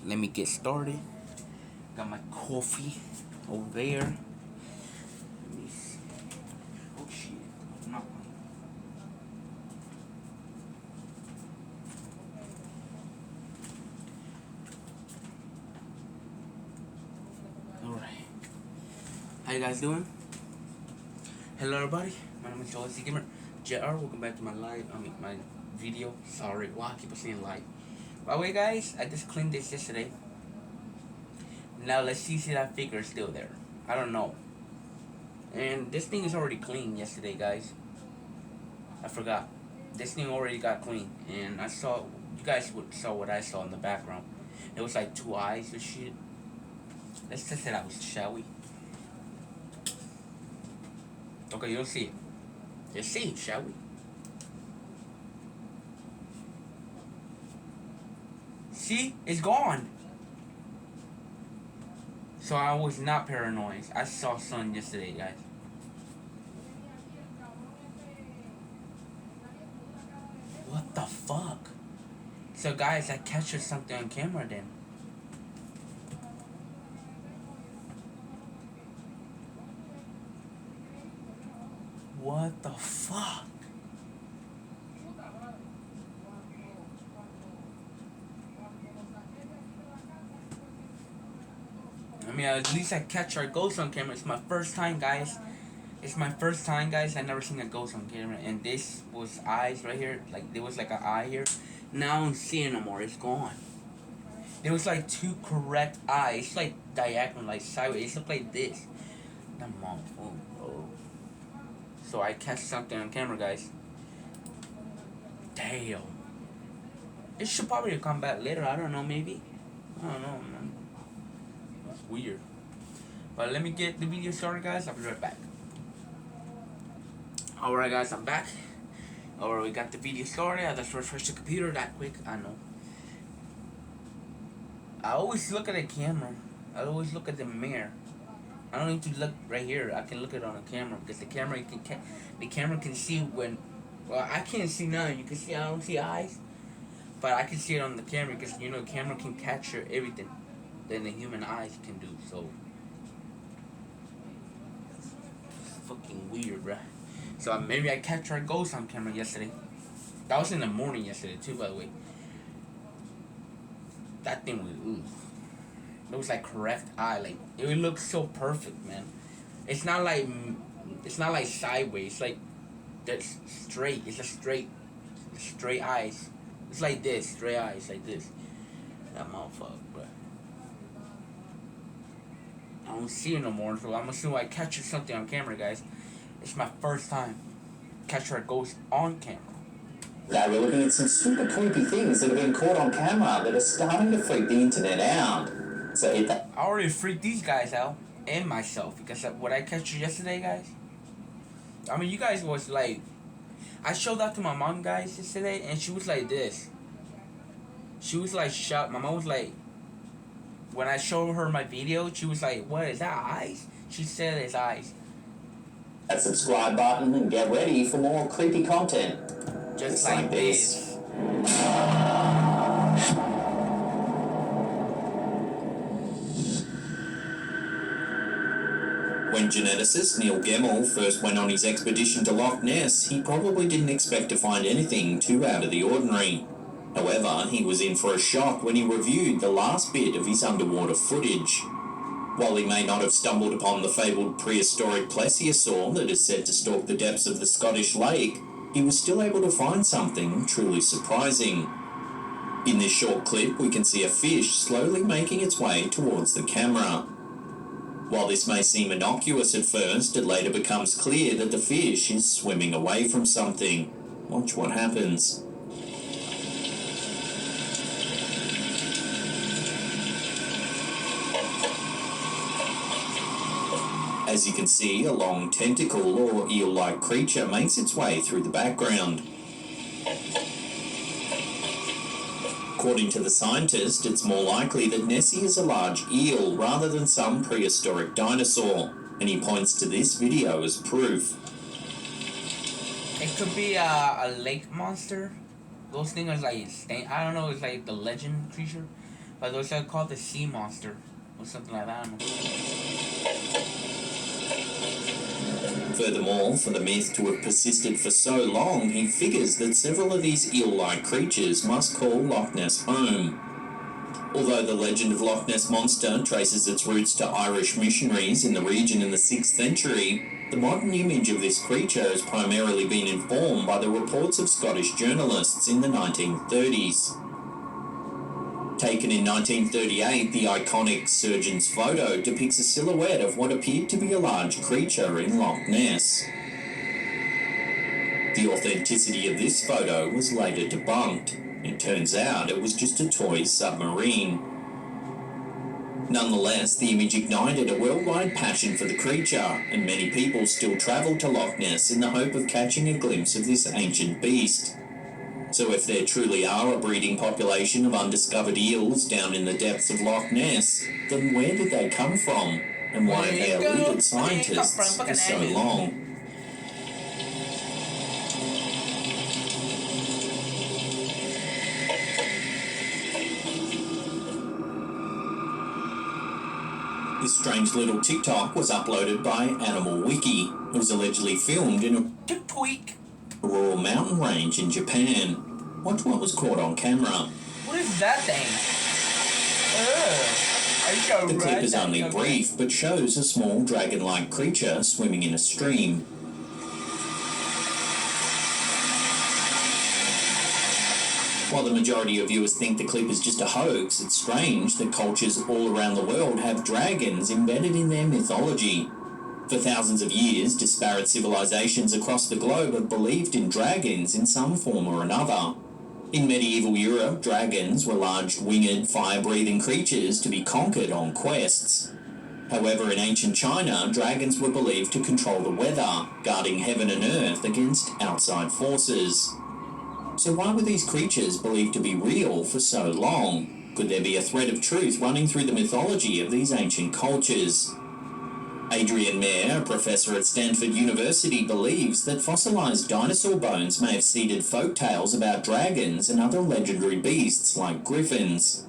let me get started. Got my coffee over there. Let me see. Oh shit. Not Alright. How you guys doing? Hello everybody. My name is Joel C. Gamer. JR, welcome back to my my video. Sorry, why I keep saying live. By the way guys, I just cleaned this yesterday. Now let's see if that figure is still there. I don't know. And this thing is already clean yesterday, guys. I forgot. This thing already got clean. And I saw, you guys saw what I saw in the background. It was like two eyes and shit. Let's test it out, shall we? Okay, you'll see it. Let's see it, shall we? See? It's gone. So I was not paranoid. I saw sun yesterday, guys. What the fuck? So guys, I captured something on camera then. What the fuck? I mean, at least I catch our ghost on camera. It's my first time, guys. It's my first time, guys. I never seen a ghost on camera. And this was eyes right here. Like, there was like an eye here. Now I don't see it no more. It's gone. There was like two correct eyes. It's like diagonal, like sideways. It looked like this. Come on. Oh. So I catch something on camera, guys. Damn. It should probably come back later. I don't know, maybe. I don't know, man. It's weird. But let me get the video started, guys. I'll be right back. Alright, guys, I'm back. Alright, we got the video started. I just refreshed the computer that quick. I know. I always look at the camera. I always look at the mirror. I don't need to look right here. I can look at it on the camera because the camera can see when. Well, I can't see nothing. You can see I don't see eyes, but I can see it on the camera because the camera can capture everything that the human eyes can do. So it's fucking weird, right? So maybe I captured a ghost on camera yesterday. That was in the morning yesterday too, by the way. That thing was ooh. It was like correct eye, like it would look so perfect, man. It's not like sideways. It's like that's straight. It's a straight eyes. It's like this, straight eyes, like this. That motherfucker, bro. I don't see it no more, so I'm assuming I captured something on camera, guys. It's my first time capture a ghost on camera. Today we're looking at some super creepy things that have been caught on camera that are starting to freak the internet out. So hit that. I already freaked these guys out and myself because of what I captured yesterday, guys. I mean, you guys was like, I showed that to my mom, guys, yesterday, and she was like this. She was like shocked. My mom was like, when I showed her my video, she was like, "What is that? Eyes?" She said it's eyes. That subscribe button and get ready for more creepy content. Just like this. When geneticist Neil Gemmell first went on his expedition to Loch Ness, he probably didn't expect to find anything too out of the ordinary. However, he was in for a shock when he reviewed the last bit of his underwater footage. While he may not have stumbled upon the fabled prehistoric plesiosaur that is said to stalk the depths of the Scottish lake, he was still able to find something truly surprising. In this short clip, we can see a fish slowly making its way towards the camera. While this may seem innocuous at first, it later becomes clear that the fish is swimming away from something. Watch what happens. As you can see, a long tentacle or eel-like creature makes its way through the background. According to the scientist, it's more likely that Nessie is a large eel rather than some prehistoric dinosaur, and he points to this video as proof. It could be a lake monster. Those things are like, I don't know, it's like the legend creature. But those are called the sea monster or something like that. I don't know. Furthermore, for the myth to have persisted for so long, he figures that several of these eel-like creatures must call Loch Ness home. Although the legend of Loch Ness Monster traces its roots to Irish missionaries in the region in the 6th century, the modern image of this creature has primarily been informed by the reports of Scottish journalists in the 1930s. Taken in 1938, the iconic Surgeon's photo depicts a silhouette of what appeared to be a large creature in Loch Ness. The authenticity of this photo was later debunked. It turns out it was just a toy submarine. Nonetheless, the image ignited a worldwide passion for the creature, and many people still travel to Loch Ness in the hope of catching a glimpse of this ancient beast. So if there truly are a breeding population of undiscovered eels down in the depths of Loch Ness, then where did they come from? And why have they eluded scientists for so long? This strange little TikTok was uploaded by Animal Wiki. It was allegedly filmed in a rural mountain range in Japan. Watch what was caught on camera. What is that thing? The clip is only brief, but shows a small dragon-like creature swimming in a stream. While the majority of viewers think the clip is just a hoax, it's strange that cultures all around the world have dragons embedded in their mythology. For thousands of years, disparate civilizations across the globe have believed in dragons in some form or another. In medieval Europe, dragons were large, winged, fire-breathing creatures to be conquered on quests. However, in ancient China, dragons were believed to control the weather, guarding heaven and earth against outside forces. So why were these creatures believed to be real for so long? Could there be a thread of truth running through the mythology of these ancient cultures? Adrian Mayer, a professor at Stanford University, believes that fossilized dinosaur bones may have seeded folk tales about dragons and other legendary beasts like griffins.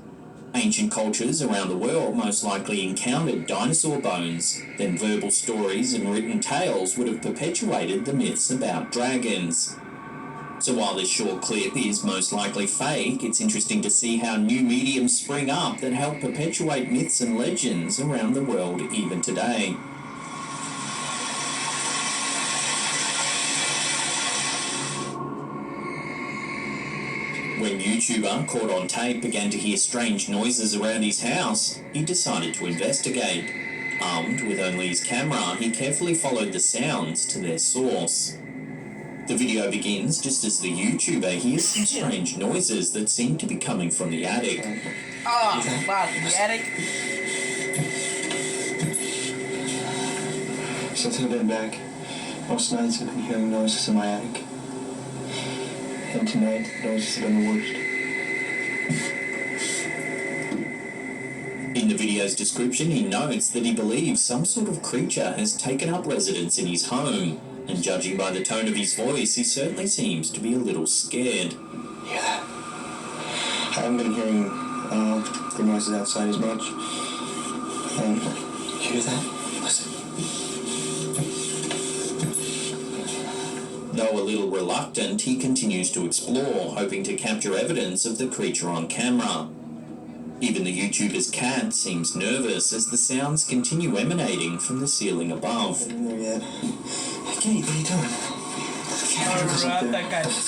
Ancient cultures around the world most likely encountered dinosaur bones, then verbal stories and written tales would have perpetuated the myths about dragons. So while this short clip is most likely fake, it's interesting to see how new mediums spring up that help perpetuate myths and legends around the world even today. When YouTuber caught on tape began to hear strange noises around his house, he decided to investigate. Armed with only his camera, he carefully followed the sounds to their source. The video begins just as the YouTuber hears some strange noises that seem to be coming from the attic. Oh, wow, the attic? Since I've been back, most nights I've been hearing noises in my attic. And tonight, the noises have been the worst. In the video's description, he notes that he believes some sort of creature has taken up residence in his home. And judging by the tone of his voice, he certainly seems to be a little scared. Hear that? I haven't been hearing the noises outside as much. And hear that? Listen. Though a little reluctant, he continues to explore, hoping to capture evidence of the creature on camera. Even the YouTuber's cat seems nervous as the sounds continue emanating from the ceiling above. Not in there yet. Kitty, what are you doing?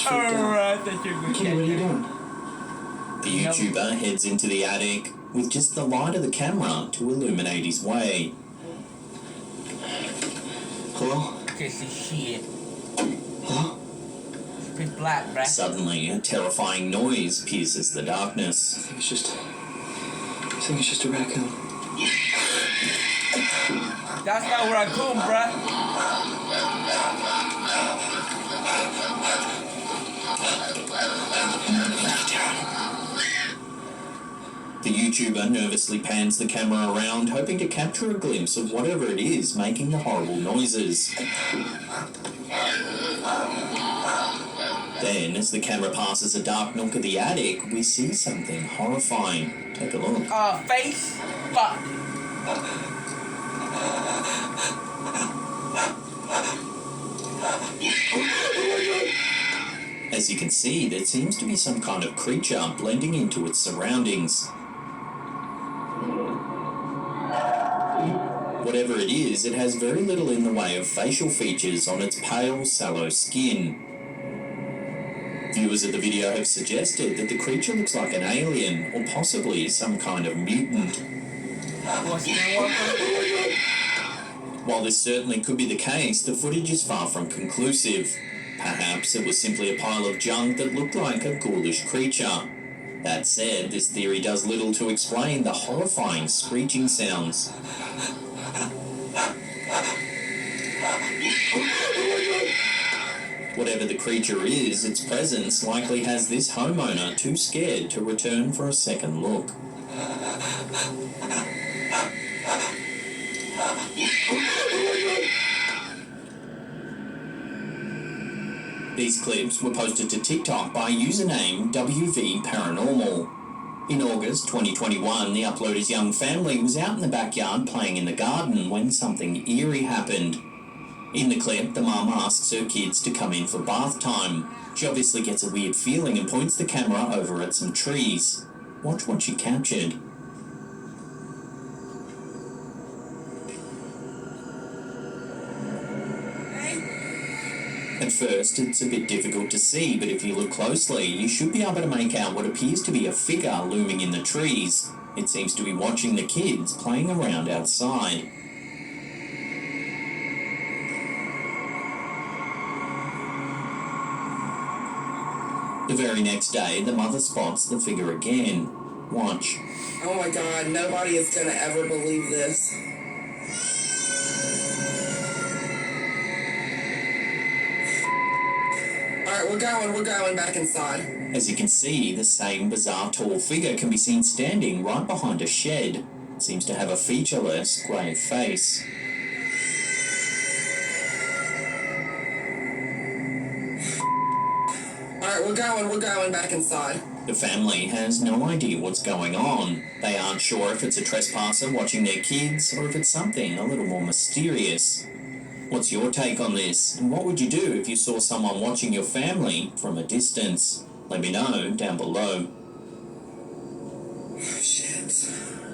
Alright, that you're good. Kitty, what are you doing? The YouTuber heads into the attic with just the light of the camera to illuminate his way. Hello? Piece of shit. Hello? It's pretty black, bruh. Suddenly, a terrifying noise pierces the darkness. I think it's just a raccoon. That's not a raccoon, bruh. The YouTuber nervously pans the camera around, hoping to capture a glimpse of whatever it is making the horrible noises. Then, as the camera passes a dark nook of the attic, we see something horrifying. Take a look. Face? Fuck. As you can see, there seems to be some kind of creature blending into its surroundings. Whatever it is, it has very little in the way of facial features on its pale, sallow skin. Viewers of the video have suggested that the creature looks like an alien, or possibly some kind of mutant. While this certainly could be the case, the footage is far from conclusive. Perhaps it was simply a pile of junk that looked like a ghoulish creature. That said, this theory does little to explain the horrifying screeching sounds. Whatever the creature is, its presence likely has this homeowner too scared to return for a second look. These clips were posted to TikTok by username WV Paranormal. In August 2021, the uploader's young family was out in the backyard playing in the garden when something eerie happened. In the clip, the mum asks her kids to come in for bath time. She obviously gets a weird feeling and points the camera over at some trees. Watch what she captured. At first, it's a bit difficult to see, but if you look closely, you should be able to make out what appears to be a figure looming in the trees. It seems to be watching the kids playing around outside. The very next day, the mother spots the figure again. Watch. Oh my god, nobody is gonna ever believe this. Alright, we're going back inside. As you can see, the same bizarre tall figure can be seen standing right behind a shed. It seems to have a featureless, grey face. Alright, we're going back inside. The family has no idea what's going on. They aren't sure if it's a trespasser watching their kids or if it's something a little more mysterious. What's your take on this? And what would you do if you saw someone watching your family from a distance? Let me know down below. Oh, shit.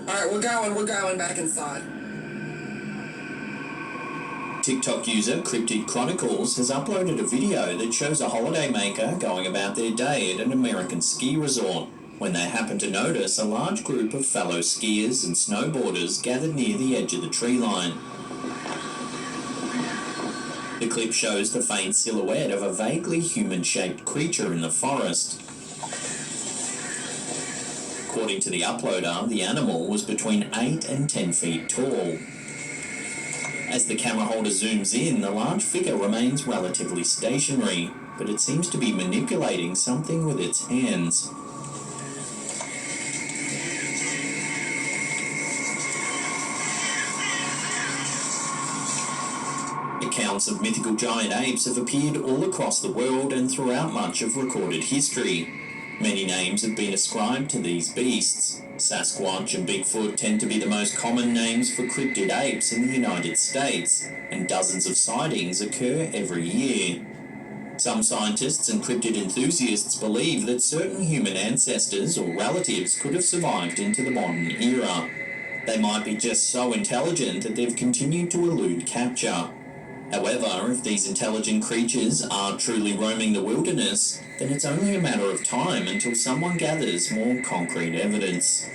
Alright, we're going back inside. TikTok user Cryptid Chronicles has uploaded a video that shows a holidaymaker going about their day at an American ski resort when they happen to notice a large group of fellow skiers and snowboarders gathered near the edge of the tree line. The clip shows the faint silhouette of a vaguely human-shaped creature in the forest. According to the uploader, the animal was between 8 and 10 feet tall. As the camera holder zooms in, the large figure remains relatively stationary, but it seems to be manipulating something with its hands. Accounts of mythical giant apes have appeared all across the world and throughout much of recorded history. Many names have been ascribed to these beasts. Sasquatch and Bigfoot tend to be the most common names for cryptid apes in the United States, and dozens of sightings occur every year. Some scientists and cryptid enthusiasts believe that certain human ancestors or relatives could have survived into the modern era. They might be just so intelligent that they've continued to elude capture. However, if these intelligent creatures are truly roaming the wilderness, then it's only a matter of time until someone gathers more concrete evidence.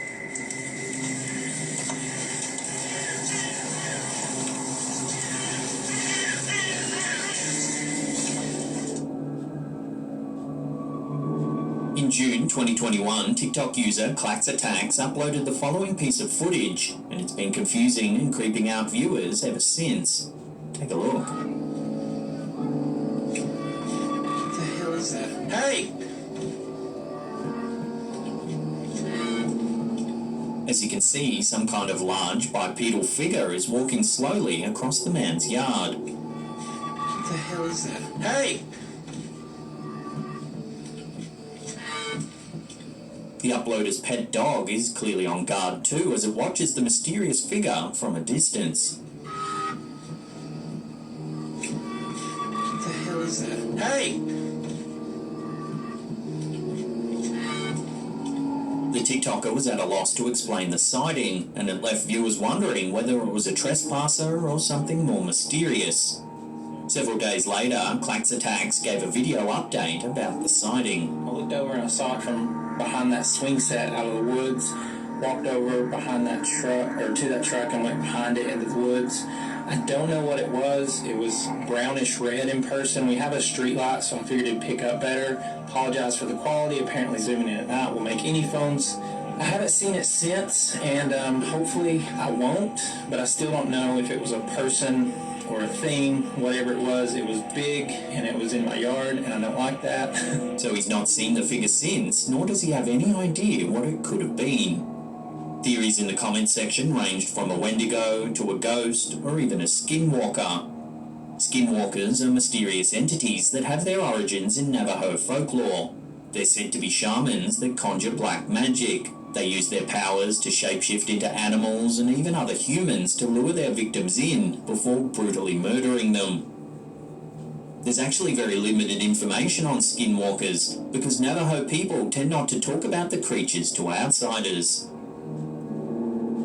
In June 2021, TikTok user Claxatax uploaded the following piece of footage, and it's been confusing and creeping out viewers ever since. Take a look. What the hell is that? Hey! As you can see, some kind of large bipedal figure is walking slowly across the man's yard. What the hell is that? Hey! The uploader's pet dog is clearly on guard too as it watches the mysterious figure from a distance. What the hell is that? Hey! The TikToker was at a loss to explain the sighting, and it left viewers wondering whether it was a trespasser or something more mysterious. Several days later, Clax Attacks gave a video update about the sighting. I looked over and I saw it from behind that swing set out of the woods, walked over behind that truck, or to that truck, and went behind it into the woods. I don't know what it was. It was brownish red in person. We have a street light, so I figured it'd pick up better. Apologize for the quality. Apparently zooming in at night will make any phones. I haven't seen it since, and hopefully I won't, but I still don't know if it was a person or a thing. Whatever it was big, and it was in my yard, and I don't like that. So he's not seen the figure since, nor does he have any idea what it could have been. Theories in the comments section ranged from a Wendigo to a ghost or even a skinwalker. Skinwalkers are mysterious entities that have their origins in Navajo folklore. They're said to be shamans that conjure black magic. They use their powers to shapeshift into animals and even other humans to lure their victims in before brutally murdering them. There's actually very limited information on skinwalkers because Navajo people tend not to talk about the creatures to outsiders.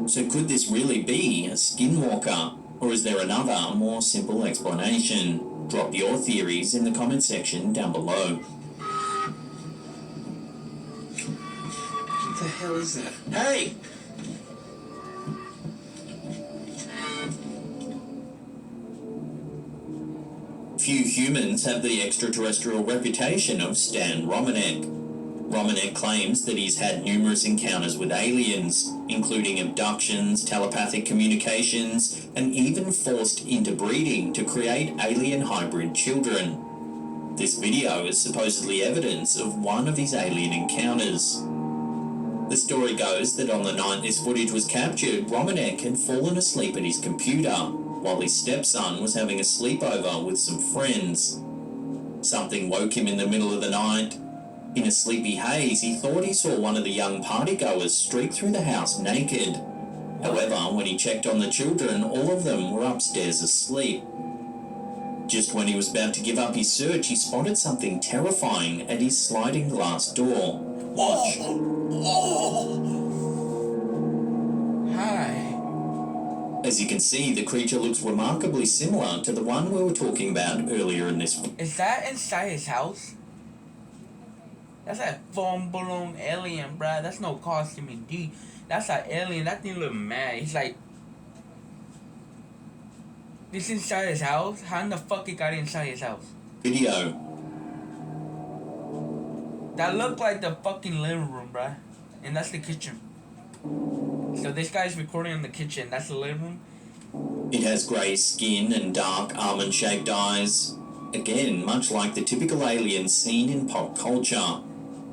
So could this really be a skinwalker, or is there another, more simple explanation? Drop your theories in the comment section down below. What the hell is that? Hey! Few humans have the extraterrestrial reputation of Stan Romanek. Romanek claims that he's had numerous encounters with aliens, including abductions, telepathic communications, and even forced interbreeding to create alien hybrid children. This video is supposedly evidence of one of his alien encounters. The story goes that on the night this footage was captured, Romanek had fallen asleep at his computer, while his stepson was having a sleepover with some friends. Something woke him in the middle of the night. In a sleepy haze, he thought he saw one of the young partygoers streak through the house naked. However, when he checked on the children, all of them were upstairs asleep. Just when he was about to give up his search, he spotted something terrifying at his sliding glass door. Watch! Hi. As you can see, the creature looks remarkably similar to the one we were talking about earlier in this. Is that inside his house? That's a full-blown alien, bruh. That's no costume D. That's an alien. That thing look mad. He's like... This inside his house? How in the fuck it got inside his house? Video. That looked like the fucking living room, bruh. And that's the kitchen. So this guy's recording in the kitchen. That's the living room. It has grey skin and dark almond-shaped eyes. Again, much like the typical aliens seen in pop culture.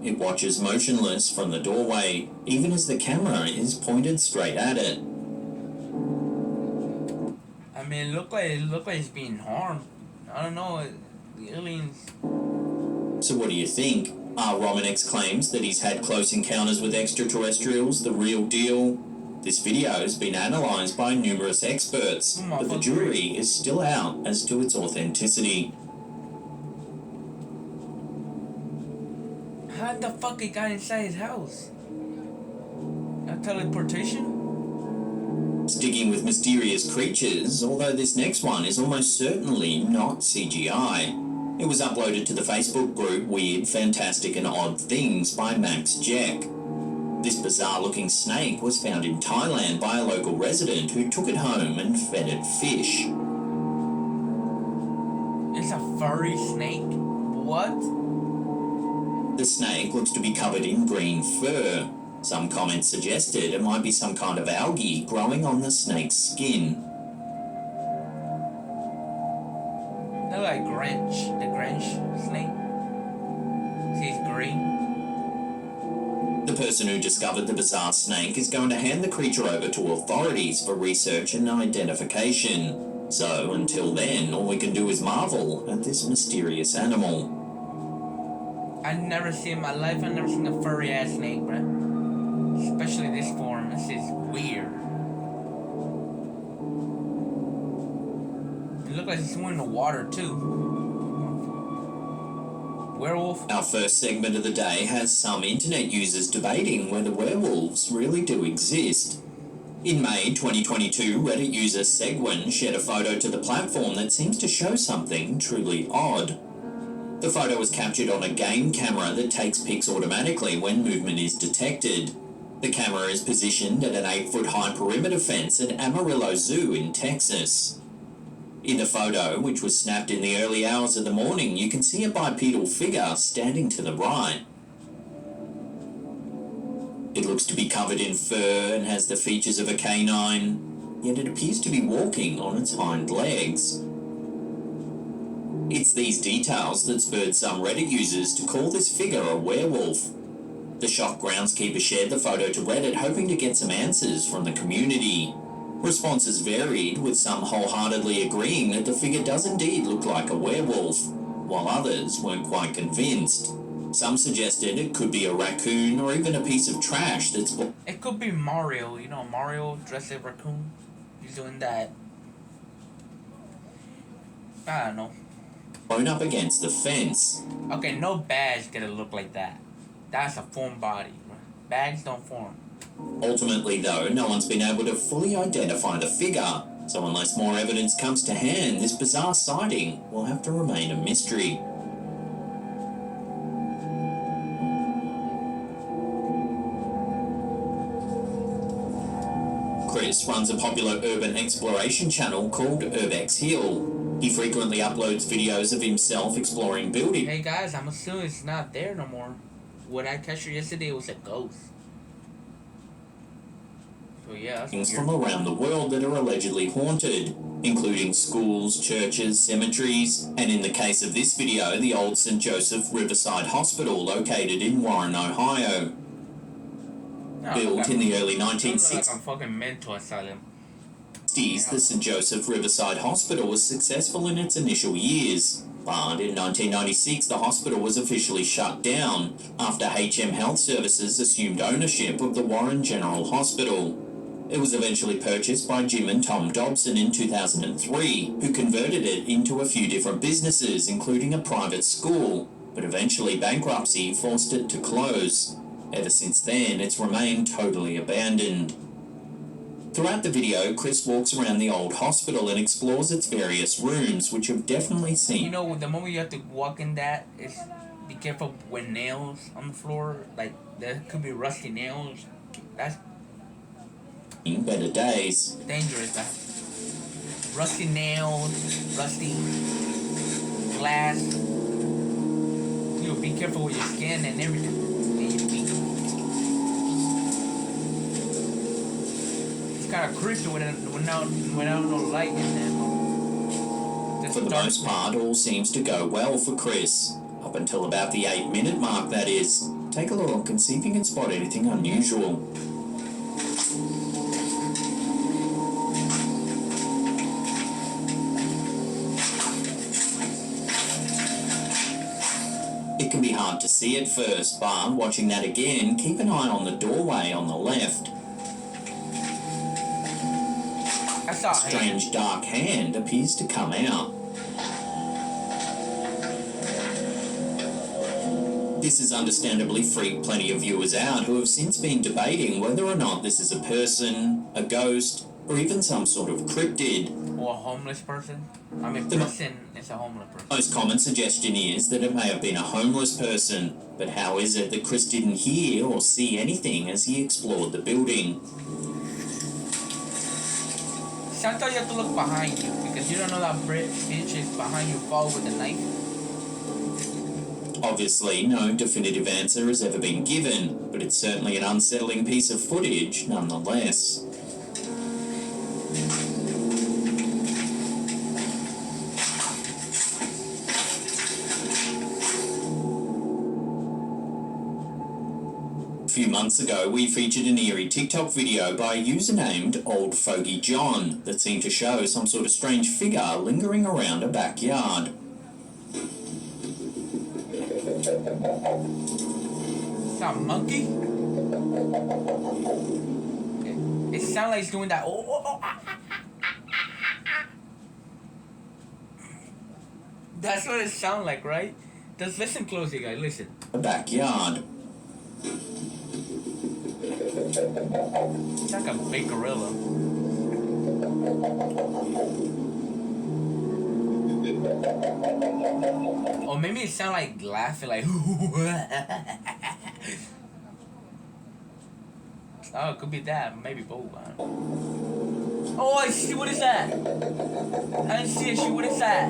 It watches motionless from the doorway, even as the camera is pointed straight at it. I mean, it looked like it's being harmed. I don't know. The aliens... So what do you think? Are Romanek's claims that he's had close encounters with extraterrestrials the real deal? This video has been analysed by numerous experts, but the jury is still out as to its authenticity. How the fuck it got inside his house? A teleportation? Sticking with mysterious creatures, although this next one is almost certainly not CGI. It was uploaded to the Facebook group Weird, Fantastic and Odd Things by Max Jack. This bizarre-looking snake was found in Thailand by a local resident who took it home and fed it fish. It's a furry snake? What? The snake looks to be covered in green fur. Some comments suggested it might be some kind of algae growing on the snake's skin. They're like Grinch. The Grinch snake. He's green. The person who discovered the bizarre snake is going to hand the creature over to authorities for research and identification. So, until then, all we can do is marvel at this mysterious animal. I never seen in my life. I never seen a furry ass snake, bruh. Especially this form. This is weird. It looked like it's swimming in the water too. Werewolf. Our first segment of the day has some internet users debating whether werewolves really do exist. In May 2022, Reddit user Segwin shared a photo to the platform that seems to show something truly odd. The photo was captured on a game camera that takes pics automatically when movement is detected. The camera is positioned at an 8-foot-high perimeter fence at Amarillo Zoo in Texas. In the photo, which was snapped in the early hours of the morning, you can see a bipedal figure standing to the right. It looks to be covered in fur and has the features of a canine, yet it appears to be walking on its hind legs. It's these details that spurred some Reddit users to call this figure a werewolf. The shocked groundskeeper shared the photo to Reddit, hoping to get some answers from the community. Responses varied, with some wholeheartedly agreeing that the figure does indeed look like a werewolf, while others weren't quite convinced. Some suggested it could be a raccoon or even a piece of trash that's... It could be Mario. You know, Mario dressed as a raccoon. He's doing that. I don't know. blown up against the fence. Okay, no badge gonna look like that. That's a form body. Bags don't form. Ultimately, though, no one's been able to fully identify the figure, so unless more evidence comes to hand, this bizarre sighting will have to remain a mystery. Chris runs a popular urban exploration channel called Urbex Hill. He frequently uploads videos of himself exploring buildings. Hey guys, I'm assuming it's not there no more. What I catch yesterday was a ghost. So yeah, that's Things weird. from around the world that are allegedly haunted, including schools, churches, cemeteries, and in the case of this video, the old St. Joseph Riverside Hospital located in Warren, Ohio. No, Built in the early like 1960s, I'm fucking mental asylum. the St. Joseph Riverside Hospital was successful in its initial years, but in 1996 the hospital was officially shut down after HM Health Services assumed ownership of the Warren General Hospital. It was eventually purchased by Jim and Tom Dobson in 2003, who converted it into a few different businesses, including a private school, but eventually bankruptcy forced it to close. Ever since then, it's remained totally abandoned. Throughout the video, Chris walks around the old hospital and explores its various rooms, which have definitely seen... You know, the moment you have to walk in that, is be careful with nails on the floor. Like, there could be rusty nails. That's better days. dangerous, man. Rusty nails, rusty glass. You know, be careful with your skin and everything. And your feet. It's kind of creepy without no light in there. Just For the dark. most part, all seems to go well for Chris. Up until about the 8-minute mark, that is. Take a look and see if you can spot anything unusual. It can be hard to see at first, but watching that again, keep an eye on the doorway on the left. I saw A a hand. strange dark hand appears to come out. This has understandably freaked plenty of viewers out who have since been debating whether or not this is a person, a ghost, or even some sort of cryptid. Or a homeless person. I mean, person is a homeless person. Most common suggestion is that it may have been a homeless person, but how is it that Chris didn't hear or see anything as he explored the building? Sometimes you have to look behind you because you don't know that bitch is behind you, fall with a knife. Obviously, no definitive answer has ever been given, but it's certainly an unsettling piece of footage nonetheless. A few months ago, we featured an eerie TikTok video by a user named Old Fogey John that seemed to show some sort of strange figure lingering around a backyard. It's not a monkey? It sounds like it's doing that. That's what it sounds like, right? Just listen closely, guys. Listen. A backyard. It's like a big gorilla. Or maybe it sounds like laughing, like. Oh, it could be that. Maybe both. I don't know. Oh, I see. What is that? I didn't see it. What is that?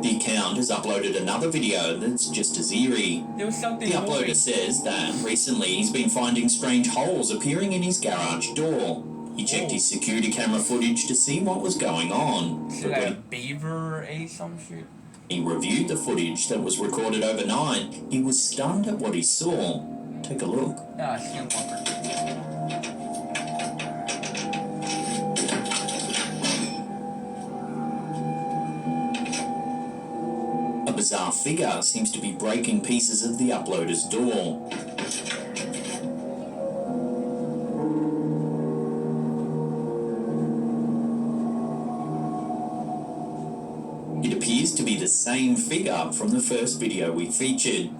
The account has uploaded another video that's just as eerie. There was something. The uploader says that recently he's been finding strange holes appearing in his garage door. He checked his security camera footage to see what was going on. So like a beaver ate some shit. He reviewed the footage that was recorded overnight. He was stunned at what he saw. Take a look. Ah, skinwalker. A bizarre figure seems to be breaking pieces of the uploader's door. It appears to be the same figure from the first video we featured.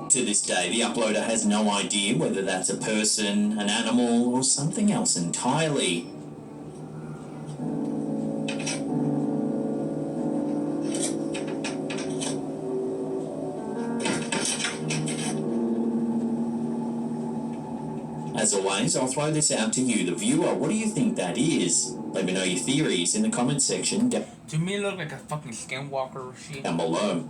To this day, the uploader has no idea whether that's a person, an animal, or something else entirely. As always, I'll throw this out to you, the viewer. What do you think that is? Let me know your theories in the comment section To me, it looked like a fucking skinwalker shit. down below.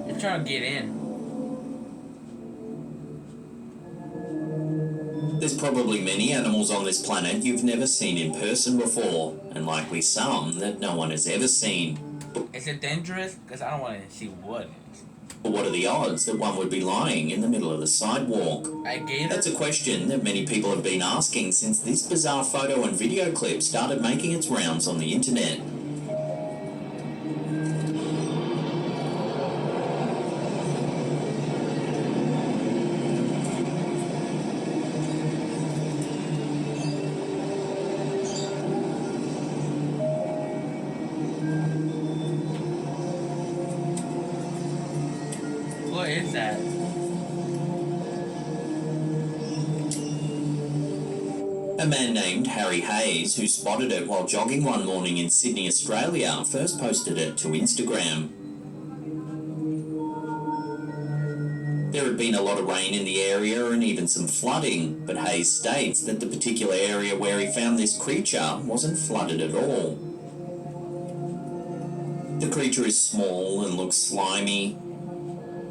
They're trying to get in. There's probably many animals on this planet you've never seen in person before, and likely some that no one has ever seen. Is it dangerous? Because I don't want to see what. But what are the odds that one would be lying in the middle of the sidewalk? A gator? That's a question that many people have been asking since this bizarre photo and video clip started making its rounds on the internet. What is that? A man named Harry Hayes, who spotted it while jogging one morning in Sydney, Australia, first posted it to Instagram. There had been a lot of rain in the area and even some flooding, but Hayes states that the particular area where he found this creature wasn't flooded at all. The creature is small and looks slimy.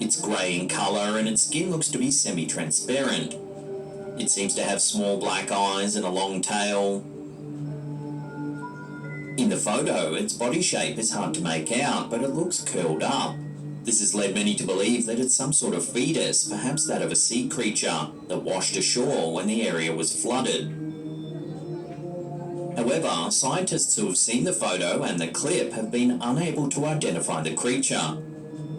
It's grey in colour and its skin looks to be semi-transparent. It seems to have small black eyes and a long tail. In the photo, its body shape is hard to make out, but it looks curled up. This has led many to believe that it's some sort of fetus, perhaps that of a sea creature, that washed ashore when the area was flooded. However, scientists who have seen the photo and the clip have been unable to identify the creature.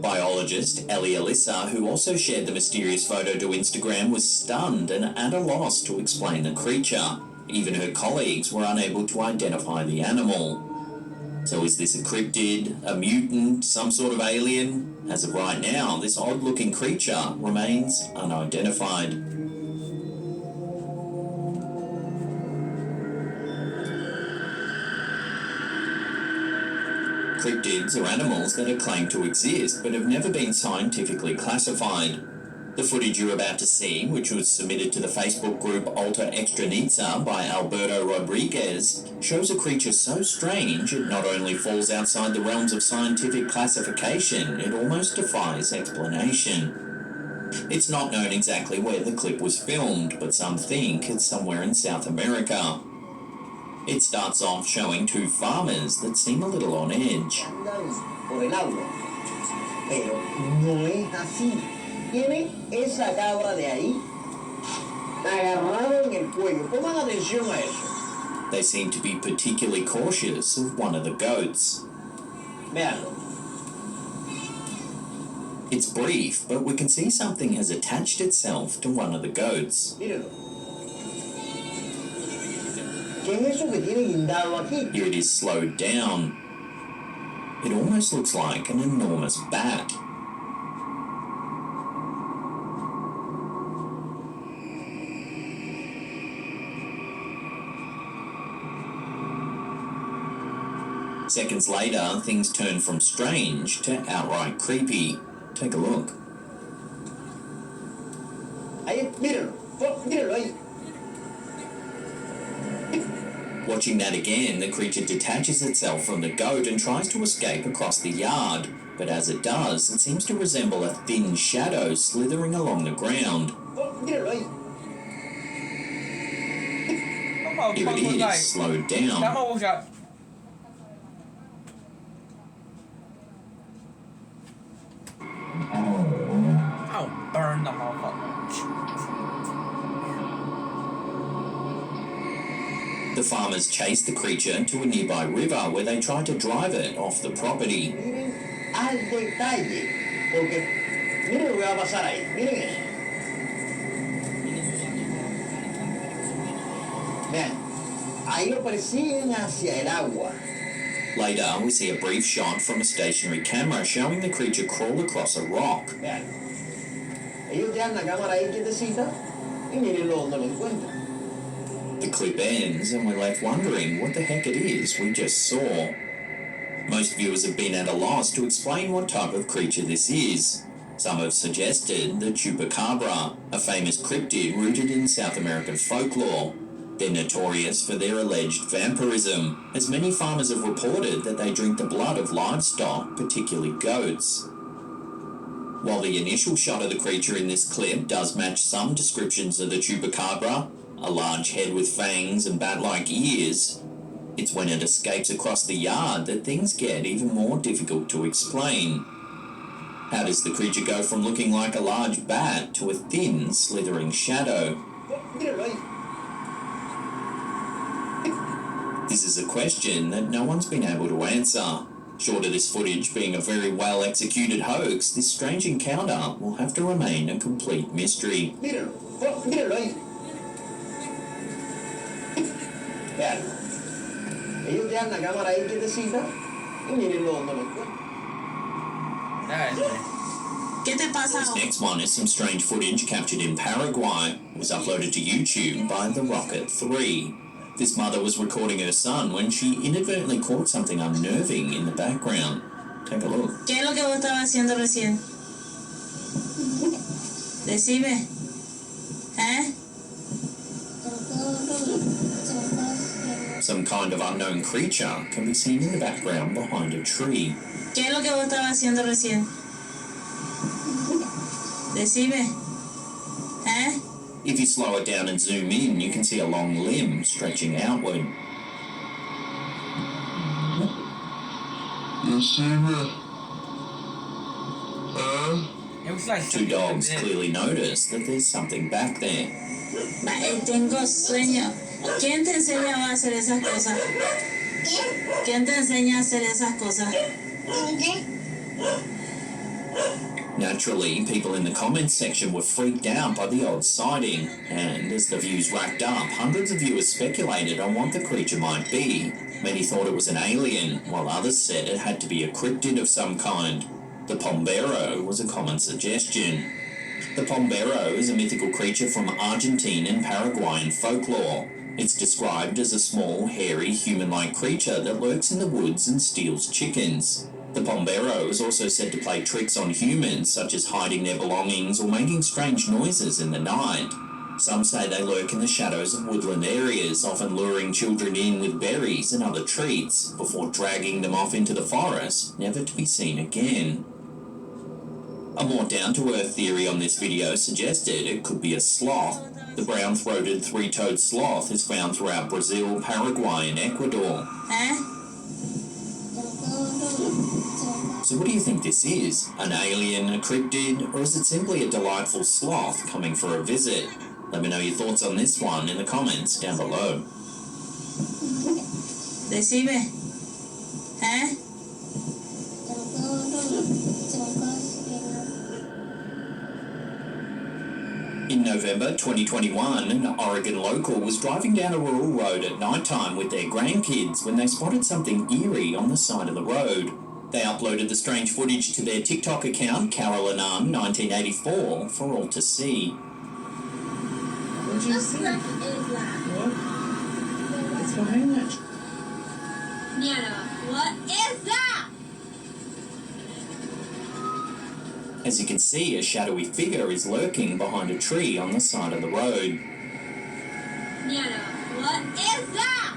Biologist Ellie Alyssa, who also shared the mysterious photo to Instagram, was stunned and at a loss to explain the creature. Even her colleagues were unable to identify the animal. So is this a cryptid, a mutant, some sort of alien? As of right now, this odd-looking creature remains unidentified. Cryptids are animals that are claimed to exist but have never been scientifically classified. The footage you're about to see, which was submitted to the Facebook group Alta Extrañiza by Alberto Rodriguez, shows a creature so strange it not only falls outside the realms of scientific classification, it almost defies explanation. It's not known exactly where the clip was filmed, but some think it's somewhere in South America. It starts off showing two farmers that seem a little on edge. Pero no es así. Tiene esa cabra de ahí agarrado en el cuello. Pongan atención a eso. They seem to be particularly cautious of one of the goats. Veanlo. It's brief, but we can see something has attached itself to one of the goats. Mírenlo. ¿Qué es eso que tiene guindado aquí? Here it is slowed down. It almost looks like an enormous bat. Seconds later, things turn from strange to outright creepy. Take a look. Ahí, mírenlo. Mírenlo ahí. Watching that again, the creature detaches itself from the goat and tries to escape across the yard. But as it does, it seems to resemble a thin shadow slithering along the ground. Mírenlo ahí. Here it is, slowed down. I'll burn the motherfucker. The farmers chase the creature to a nearby river where they try to drive it off the property. Miren al detalle. Porque miren lo que va a pasar ahí. Miren eso. Vean. Ahí lo persiguen hacia el agua. Later, we see a brief shot from a stationary camera showing the creature crawl across a rock. Vean. Ellos dejan la cámara ahí quietecita y miren donde lo encuentran. The clip ends and we're left wondering what the heck it is we just saw. Most viewers have been at a loss to explain what type of creature this is. Some have suggested the chupacabra, a famous cryptid rooted in South American folklore. They're notorious for their alleged vampirism, as many farmers have reported that they drink the blood of livestock, particularly goats. While the initial shot of the creature in this clip does match some descriptions of the chupacabra, a large head with fangs and bat-like ears, it's when it escapes across the yard that things get even more difficult to explain. How does the creature go from looking like a large bat to a thin, slithering shadow? This is a question that no one's been able to answer. Short of this footage being a very well-executed hoax, this strange encounter will have to remain a complete mystery. Mírenlo ahí. Vean. Ellos dejan la cámara ahí quietecita y miren donde lo encuentran. ¿Qué te pasa? This next one is some strange footage captured in Paraguay. It was uploaded to YouTube by The Rocket 3. This mother was recording her son when she inadvertently caught something unnerving in the background. Take a look. ¿Qué es lo que vos estabas haciendo recién? Decime. ¿Eh? Some kind of unknown creature can be seen in the background behind a tree. ¿Qué es lo que vos estabas haciendo recién? Decime. ¿Eh? If you slow it down and zoom in, you can see a long limb stretching outward. It was like Two dogs clearly notice that there's something back there. Tengo sueño. ¿Quién te enseña a hacer esas cosas? ¿Quién te enseña a hacer esas cosas? Naturally, people in the comments section were freaked out by the odd sighting, and as the views racked up, hundreds of viewers speculated on what the creature might be. Many thought it was an alien, while others said it had to be a cryptid of some kind. The Pombero was a common suggestion. The Pombero is a mythical creature from Argentine and Paraguayan folklore. It's described as a small, hairy, human-like creature that lurks in the woods and steals chickens. The Pombero is also said to play tricks on humans, such as hiding their belongings or making strange noises in the night. Some say they lurk in the shadows of woodland areas, often luring children in with berries and other treats, before dragging them off into the forest, never to be seen again. A more down-to-earth theory on this video suggested it could be a sloth. The brown-throated three-toed sloth is found throughout Brazil, Paraguay and Ecuador. So what do you think this is? An alien, a cryptid, or is it simply a delightful sloth coming for a visit? Let me know your thoughts on this one in the comments down below. Recibe. ¿Eh? In November 2021, an Oregon local was driving down a rural road at night time with their grandkids when they spotted something eerie on the side of the road. They uploaded the strange footage to their TikTok account, Carolyn1984, for all to see. What do you see? What? It's behind that. Nana, what is that? As you can see, a shadowy figure is lurking behind a tree on the side of the road. Nana, what is that?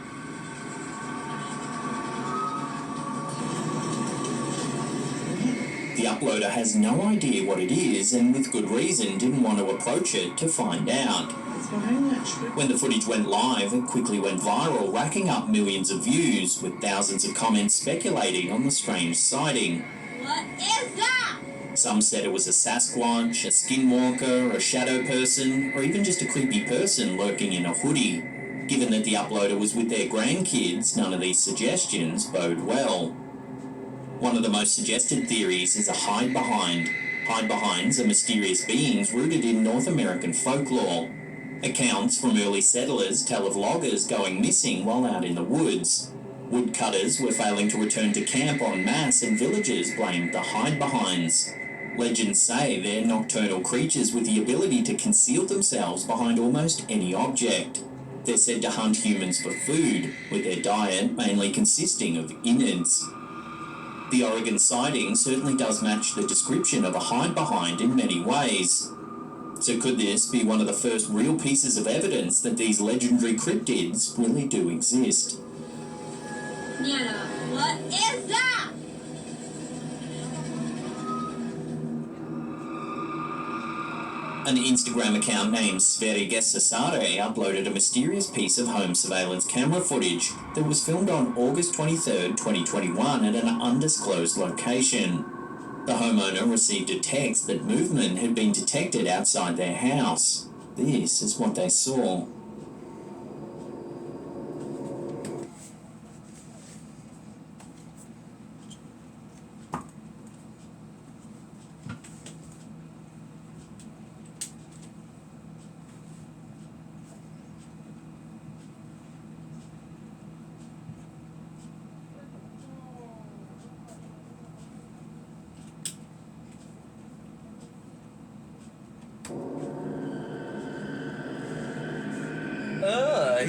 The uploader has no idea what it is and with good reason didn't want to approach it to find out. It's behind that tree. When the footage went live, it quickly went viral, racking up millions of views, with thousands of comments speculating on the strange sighting. What is that? Some said it was a Sasquatch, a skinwalker, a shadow person, or even just a creepy person lurking in a hoodie. Given that the uploader was with their grandkids, none of these suggestions bode well. One of the most suggested theories is a hide-behind. Hide-behinds are mysterious beings rooted in North American folklore. Accounts from early settlers tell of loggers going missing while out in the woods. Woodcutters were failing to return to camp en masse and villagers blamed the hide-behinds. Legends say they're nocturnal creatures with the ability to conceal themselves behind almost any object. They're said to hunt humans for food, with their diet mainly consisting of innards. The Oregon sighting certainly does match the description of a hide-behind in many ways. So could this be one of the first real pieces of evidence that these legendary cryptids really do exist? Nana, what is that? An Instagram account named Sverigesasare uploaded a mysterious piece of home surveillance camera footage that was filmed on August 23, 2021 at an undisclosed location. The homeowner received a text that movement had been detected outside their house. This is what they saw.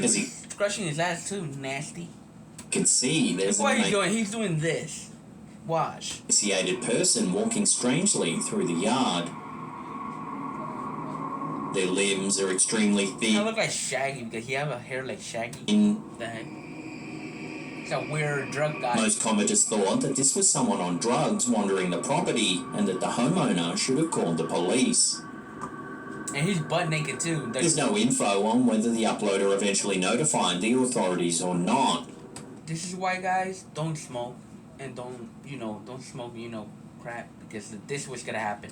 As He's scratching his ass too, nasty. can see, there's What an he's doing? He's doing this. Watch. emaciated person walking strangely through the yard. Their limbs are extremely I thin. look like Shaggy because he have a hair like Shaggy. In The heck? He's a weird drug guy. most commenters thought that this was someone on drugs wandering the property and that the homeowner should have called the police. And he's butt naked too. There's no info on whether the uploader eventually notified the authorities or not. This is why, guys, don't smoke and don't smoke, crack, because this was gonna happen.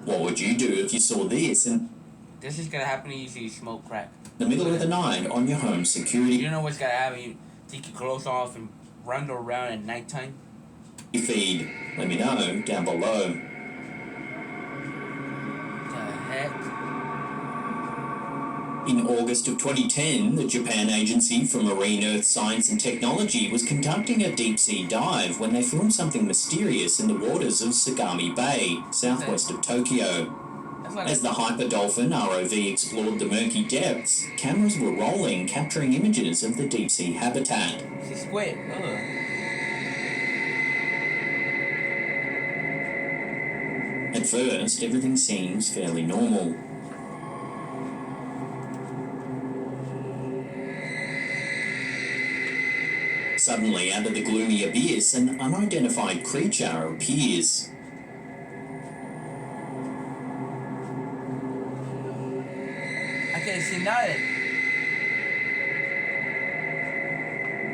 What would you do if you saw this in This is gonna happen to you if you smoke crack. the middle of the night on your home You security don't know what's gonna happen. You take your clothes off and run around at nighttime. feed? Let me know down below. The heck? In August of 2010, the Japan Agency for Marine Earth Science and Technology was conducting a deep-sea dive when they filmed something mysterious in the waters of Sagami Bay, southwest of Tokyo. That's like As the Hyperdolphin ROV explored the murky depths, cameras were rolling, capturing images of the deep-sea habitat. it's a squid. Ugh. At first, everything seems fairly normal. Suddenly, out of the gloomy abyss, an unidentified creature appears. I can't see nothing.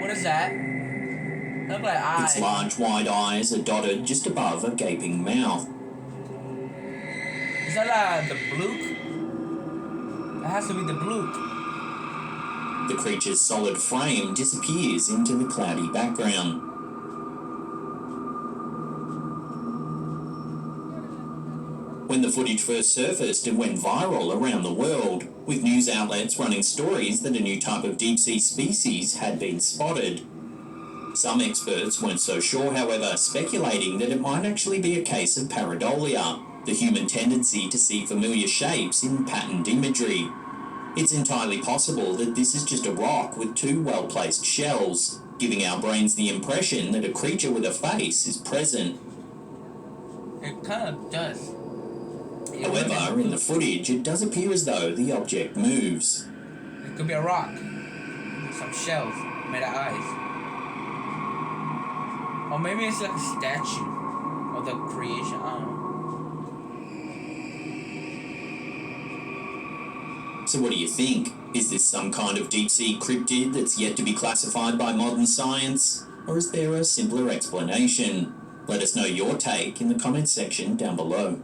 What is that? Look like eyes. Its large, wide eyes are dotted just above a gaping mouth. Is that the Blook? That has to be the Blook. The creature's solid frame disappears into the cloudy background. When the footage first surfaced, it went viral around the world, with news outlets running stories that a new type of deep-sea species had been spotted. Some experts weren't so sure, however, speculating that it might actually be a case of pareidolia, the human tendency to see familiar shapes in patterned imagery. It's entirely possible that this is just a rock with two well-placed shells, giving our brains the impression that a creature with a face is present. It kind of does. However, in the footage, it does appear as though the object moves. It could be a rock. Some shells made of eyes. Or maybe it's like a statue of the creation. I don't know. So what do you think? Is this some kind of deep-sea cryptid that's yet to be classified by modern science? Or is there a simpler explanation? Let us know your take in the comments section down below.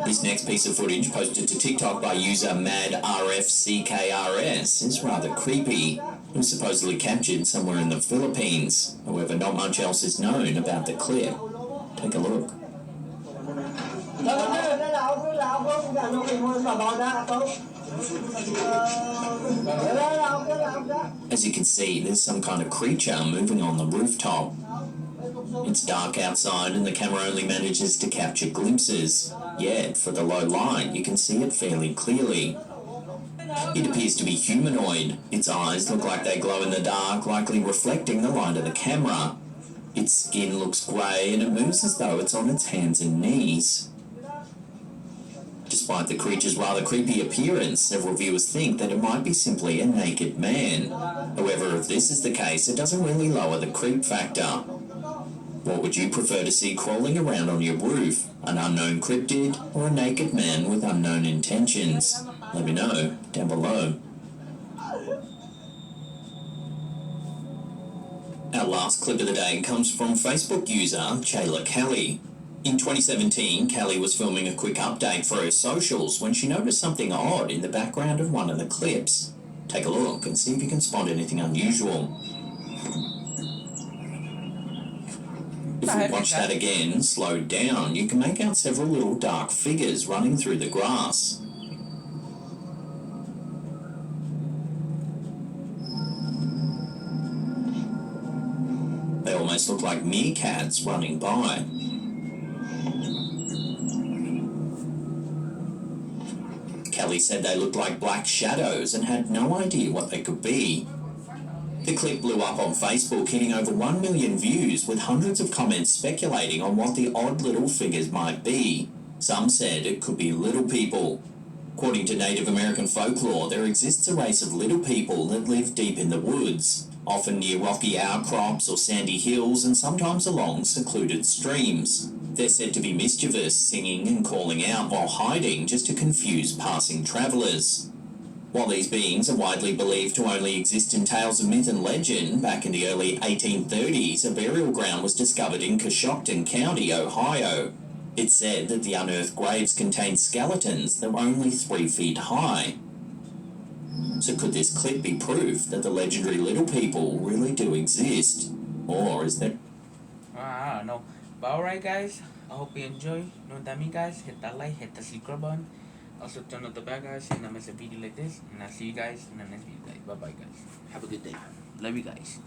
This next piece of footage, posted to TikTok by user MadRFCKRS, is rather creepy. It was supposedly captured somewhere in the Philippines. However, not much else is known about the clip. Take a look. As you can see, there's some kind of creature moving on the rooftop. It's dark outside and the camera only manages to capture glimpses. Yet, for the low light, you can see it fairly clearly. It appears to be humanoid. Its eyes look like they glow in the dark, likely reflecting the light of the camera. Its skin looks grey and it moves as though it's on its hands and knees. Despite the creature's rather creepy appearance, several viewers think that it might be simply a naked man. However, if this is the case, it doesn't really lower the creep factor. What would you prefer to see crawling around on your roof? An unknown cryptid or a naked man with unknown intentions? Let me know down below. Our last clip of the day comes from Facebook user Chayla Kelly. In 2017, Kelly was filming a quick update for her socials when she noticed something odd in the background of one of the clips. Take a look and see if you can spot anything unusual. If we watch that again, slowed down, you can make out several little dark figures running through the grass. They almost look like meerkats running by. Kelly said they looked like black shadows and had no idea what they could be. The clip blew up on Facebook, hitting over 1 million views, with hundreds of comments speculating on what the odd little figures might be. Some said it could be little people. According to Native American folklore, there exists a race of little people that live deep in the woods, often near rocky outcrops or sandy hills and sometimes along secluded streams. They're said to be mischievous, singing and calling out while hiding just to confuse passing travellers. While these beings are widely believed to only exist in tales of myth and legend, back in the early 1830s, a burial ground was discovered in Coshocton County, Ohio. It's said that the unearthed graves contained skeletons that were only 3 feet high. So could this clip be proof that the legendary little people really do exist? Or is there... I don't know. But alright guys, I hope you enjoy. You know what that means, guys? Hit that like, hit the subscribe button. Also turn on the bell, guys, so you don't miss a video like this. And I'll see you guys in the next video, guys. Bye bye, guys. Have a good day. Love you guys.